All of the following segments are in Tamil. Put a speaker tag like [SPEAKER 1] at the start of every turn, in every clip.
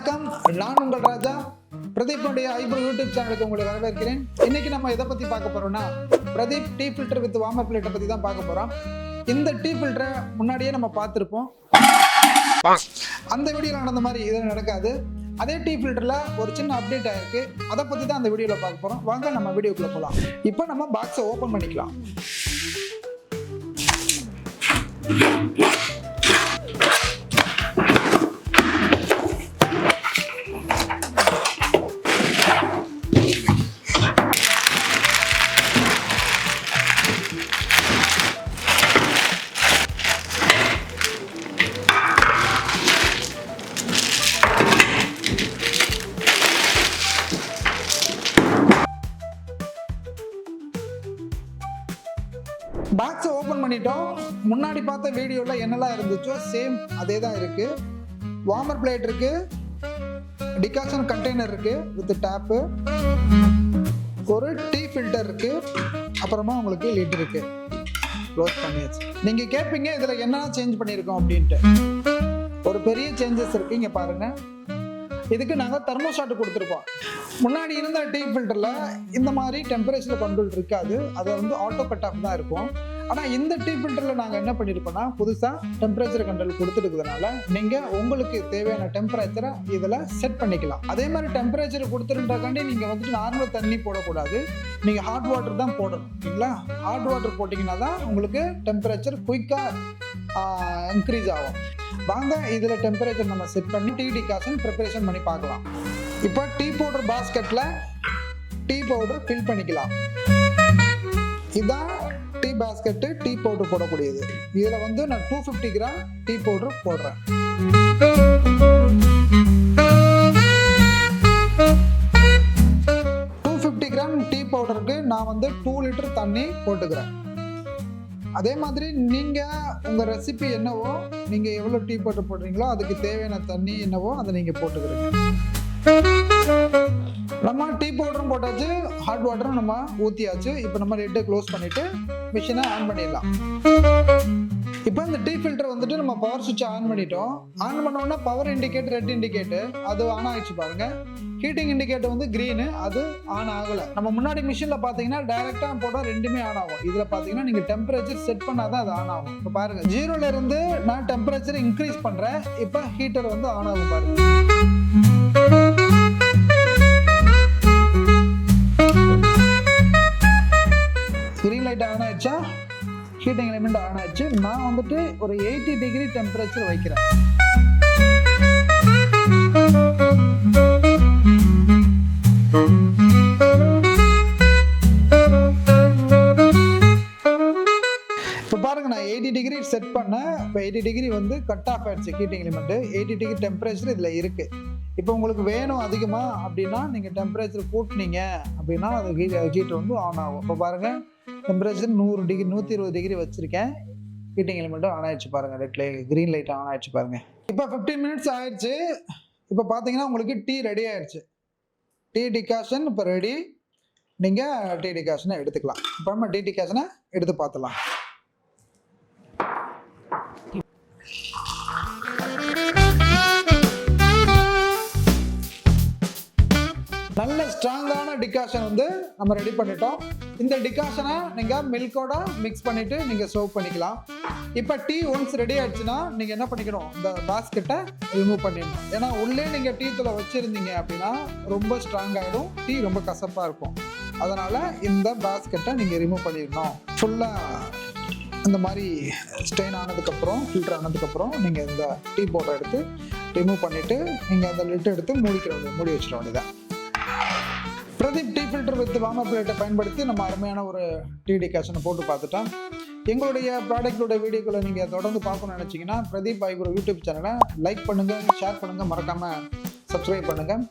[SPEAKER 1] வணக்கம், நான் உங்கள் ராஜா. பிரதீப்னுடைய ஐப்ரோ யூடியூப் சேனலுக்கு உங்களை வரவேற்கிறேன். இன்னைக்கு நம்ம எதை பத்தி பார்க்க போறோம்னா, Pradeep tea filter with warmer பிளேட்டை பத்தி தான் பார்க்க போறோம். இந்த டீ ஃபில்டரை முன்னாடியே நம்ம பார்த்துருப்போம். அந்த வீடியோல நடந்த மாதிரி இதில் நடக்காது. அதே டீ ஃபில்டர்ல ஒரு சின்ன அப்டேட் ஆயிருக்கு. அதை பத்தி தான் அந்த வீடியோல பார்க்க போறோம். வாங்க நம்ம வீடியோக்குள்ள போகலாம். இப்போ நம்ம பாக்ஸை ஓபன் பண்ணிக்கலாம். பாக்ஸை ஓப்பன் பண்ணிட்டோம். முன்னாடி பார்த்த வீடியோவில் என்னெல்லாம் இருந்துச்சோ சேம் அதே தான் இருக்கு. வார்மர் பிளேட் இருக்கு, டிகாஷன் கண்டெய்னர் இருக்கு வித் டேப்பு, ஒரு டீ ஃபில்டர் இருக்கு, அப்புறமா உங்களுக்கு லிட் இருக்கு. க்ளோஸ் பண்ணியாச்சு. நீங்க கேட்பீங்க இதுல என்ன சேஞ்ச் பண்ணியிருக்கோம் அப்படின்ட்டு. ஒரு பெரிய சேஞ்சஸ் இருக்கு. இங்க பாருங்க, இதுக்கு நாங்கள் தெர்மோஸ்டாட் கொடுத்துருக்கோம். முன்னாடி இருந்த டீ ஃபில்டரில் இந்த மாதிரி டெம்பரேச்சர் கண்ட்ரோல் இருக்காது. அது வந்து ஆட்டோ கட் ஆஃப் தான் இருக்கும். ஆனால் இந்த டீ ஃபில்டரில் நாங்கள் என்ன பண்ணியிருக்கோம்னா, புதுசாக டெம்பரேச்சர் கண்ட்ரோல் கொடுத்துருக்கிறதுனால நீங்கள் உங்களுக்கு தேவையான டெம்பரேச்சரை இதில் செட் பண்ணிக்கலாம். அதே மாதிரி டெம்பரேச்சர் கொடுத்துருன்றக்காண்டி நீங்கள் வந்துட்டு நார்மல் தண்ணி போடக்கூடாது, நீங்கள் ஹாட் வாட்டர் தான் போடணும். ஓகேங்களா? ஹாட் வாட்டர் போட்டிங்கன்னா தான் உங்களுக்கு டெம்பரேச்சர் குயிக்காக இன்க்ரீஸ் ஆகும். வாங்க இதில் டெம்பரேச்சர் நம்ம செட் பண்ணி டீ டிகாஷன் ப்ரிப்பரேஷன் பண்ணி பார்க்கலாம். இப்போ டீ பவுடர் பாஸ்கெட்டில் டீ பவுடர் ஃபில் பண்ணிக்கலாம். இதுதான் டீ பாஸ்கெட்டு, டீ பவுடர் போடக்கூடியது. இதில் வந்து நான் 250 கிராம் டீ பவுடர் போடுறேன். டீ பவுடருக்கு நான் வந்து 2 லிட்டர் தண்ணி போட்டுக்கிறேன். அதே மாதிரி நீங்கள் உங்கள் ரெசிபி என்னவோ, நீங்கள் எவ்வளோ டீ பவுடர் போடுறீங்களோ அதுக்கு தேவையான தண்ணி என்னவோ அதை நீங்கள் போட்டுக்கிறீங்க. நம்ம டீ பவுடரும் போட்டாச்சு, ஹாட் வாட்டரும் நம்ம ஊற்றியாச்சு. இப்போ நம்ம லிட்டை க்ளோஸ் பண்ணிவிட்டு மிஷினை ஆன் பண்ணிடலாம். இப்போ இந்த டீ ஃபில்டர் வந்துட்டு நம்ம பவர் சுவிட்சை ஆன் பண்ணிட்டோம். ஆன் பண்ணோன்னா பவர் இண்டிகேட்டர், ரெட் இண்டிகேட்டர் அது ஆன் ஆகிடுச்சு பாருங்க. ஹீட்டிங் இண்டிகேட்டர் வந்து க்ரீனு, அது ஆன் ஆகலை. நம்ம முன்னாடி மிஷினில் பார்த்தீங்கன்னா டைரெக்டாக போட்டால் ரெண்டுமே ஆன் ஆகும். இதில் பார்த்தீங்கன்னா நீங்கள் டெம்பரேச்சர் செட் பண்ணால் தான் அது ஆன் ஆகும். இப்போ பாருங்க, 0ல இருந்து நான் டெம்பரேச்சர் இன்க்ரீஸ் பண்ணுறேன். இப்போ ஹீட்டர் வந்து ஆன் ஆகும் பாருங்க. க்ரீன் லைட் ஆன் ஆயிடுச்சா, ஹீட்டிங் எலிமெண்ட் ஆன் ஆயிடுச்சு. நான் வந்துட்டு ஒரு 80 டிகிரி டெம்பரேச்சர் வைக்கிறேன். இப்போ பாருங்க, நான் 80 டிகிரி செட் பண்ணேன். இப்போ 80 டிகிரி வந்து கட் ஆஃப் ஆயிடுச்சு ஹீட்டிங் எலிமெண்ட். 80 டிகிரி டெம்பரேச்சர் இதில் இருக்கு. இப்போ உங்களுக்கு வேணும் அதிகமாக அப்படின்னா நீங்கள் டெம்பரேச்சர் கூட்டினீங்க அப்படின்னா அது ஹீட்டர் வந்து ஆன் ஆகும். இப்போ பாருங்க, டெம்பரேச்சர் 100 டிகிரி 120 டிகிரி வச்சிருக்கேன். ஹீட்டிங் எலிமெண்ட்டும் ஆன் ஆயிடுச்சு பாருங்க. Red light, green light on ஆயிடுச்சு பாருங்க. இப்போ 15 மினிட்ஸ் ஆயிடுச்சு. இப்போ பார்த்தீங்கன்னா உங்களுக்கு டீ ரெடி ஆயிடுச்சு. டீ டிகாஷன் இப்போ ரெடி. நீங்கள் டீ டிகாஷனை எடுத்துக்கலாம். இப்போ நம்ம டீ டிகாஷனை எடுத்து பார்த்துலாம். நல்ல ஸ்ட்ராங்கான டிகாஷன் வந்து நம்ம ரெடி பண்ணிட்டோம். இந்த டிகாஷனை நீங்கள் மில்கோட மிக்ஸ் பண்ணிட்டு நீங்கள் சர்வ் பண்ணிக்கலாம். இப்போ டீ ஒன்ஸ் ரெடி ஆயிடுச்சுன்னா நீங்கள் என்ன பண்ணிக்கணும், இந்த பாஸ்கெட்டை ரிமூவ் பண்ணிடணும். ஏன்னா உள்ளே நீங்கள் டீ தூளை வச்சுருந்தீங்க அப்படின்னா ரொம்ப ஸ்ட்ராங் ஆகிடும், டீ ரொம்ப கசப்பாக இருக்கும். அதனால் இந்த பாஸ்கெட்டை நீங்கள் ரிமூவ் பண்ணிடணும். ஃபுல்லாக இந்த மாதிரி ஸ்டெயின் ஆனதுக்கப்புறம், ஃபில்டர் ஆனதுக்கப்புறம் நீங்கள் இந்த டீ பவுடரை எடுத்து ரிமூவ் பண்ணிவிட்டு நீங்கள் அந்த லிட்டை எடுத்து மூடி வச்சிட வேண்டியதான். Pradeep tea filter with warmer பிளேட்டை பயன்படுத்தி நம்ம அருமையான ஒரு டீ டிகாஷனை போட்டு பார்த்துட்டோம். எங்களுடைய ப்ராடக்டோட வீடியோக்களை நீங்கள் தொடர்ந்து பார்க்கணும்னு நினச்சிங்கன்னா பிரதீப் ஐப்ரோ யூடியூப் சேனலை லைக் பண்ணுங்கள், ஷேர் பண்ணுங்கள், மறக்காமல் சப்ஸ்கிரைப் பண்ணுங்கள்.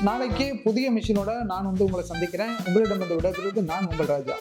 [SPEAKER 1] நாளைக்கு புதிய மிஷினோட நான் வந்து உங்களை சந்திக்கிறேன். உங்களிடம் வந்து விடைபெறுவது நான் உங்கள் ராஜா.